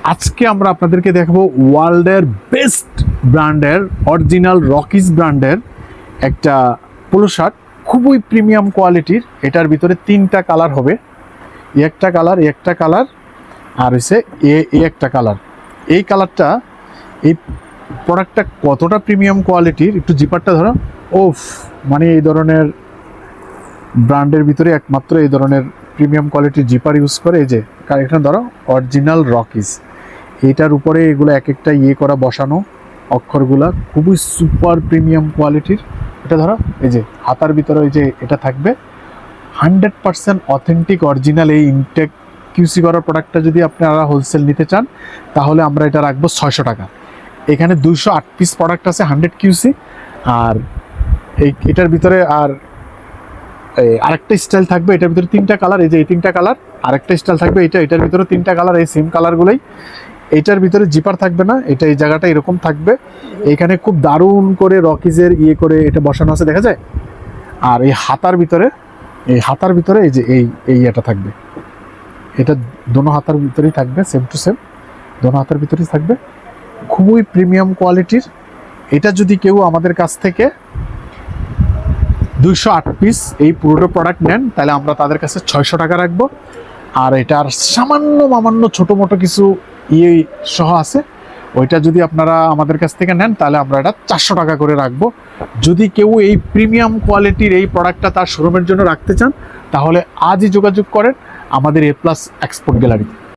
আজকে আমরা আপনাদেরকে দেখাবো ওয়ার্ল্ডের বেস্ট ব্র্যান্ডের অরিজিনাল রকিজ ব্র্যান্ডের একটা পোলো শার্ট, খুবই প্রিমিয়াম কোয়ালিটির। এটার ভিতরে 3টা কালার হবে, একটা কালার আর হচ্ছে একটা কালার। এই কালারটা, এই প্রোডাক্টটা কতটা প্রিমিয়াম কোয়ালিটির, একটু জিপারটা ধরো। ওফ, মানে এই ধরনের ব্র্যান্ডের ভিতরে একমাত্র এই ধরনের প্রিমিয়াম কোয়ালিটির জিপার ইউজ করে। এই যে এখানে ধরো অরিজিনাল রকিজ, এইটার উপরে এগুলো এক একটা করা বসানো অক্ষরগুলা খুবই সুপার প্রিমিয়াম কোয়ালিটির। এটা ধরো এই যে হাতার ভিতরে এই যে এটা থাকবে 100% অথেন্টিক অরিজিনাল। এই ইনটেক কিউসি করা প্রোডাক্টটা যদি আপনারা হোলসেল নিতে চান তাহলে আমরা এটা রাখবো 600 টাকা। এখানে 208 পিস প্রোডাক্ট আছে 100 কিউসি। আর এটার ভিতরে আরেকটা স্টাইল থাকবে, এটার ভিতরে 3টা কালার। এই যে এই 3টা কালার, আরেকটা স্টাইল থাকবে এটার ভিতরে 3টা কালার, এই সেম কালারগুলোই। এইটার ভিতরে জিপার থাকবে না, এটা এই জায়গাটা এরকম থাকবে। এখানে খুব দারুণ করে রকিজের করে এটা বসানো আছে, দেখা যায়। আর এই হাতার ভিতরে এই যে এটা থাকবে, এটা দোনো হাতার ভিতরেই থাকবে, সেম টু সেম দোনো হাতার ভিতরেই থাকবে, খুবই প্রিমিয়াম কোয়ালিটির। এটা যদি কেউ আমাদের কাছ থেকে 208 পিস এই পুরোটা প্রোডাক্ট নেন তাহলে আমরা তাদের কাছে 600 টাকা রাখবো। আর এটার সামান্য ছোটো মোটো কিছু সহ আছে, ওইটা যদি আপনারা আমাদের কাছ থেকে নেন তাহলে আমরা এটা 400 টাকা করে রাখবো। যদি কেউ এই প্রিমিয়াম কোয়ালিটির এই প্রোডাক্টটা তার শোরুমের জন্য রাখতে চান তাহলে আজই যোগাযোগ করেন আমাদের A+ এক্সপোর্ট গ্যালারিতে।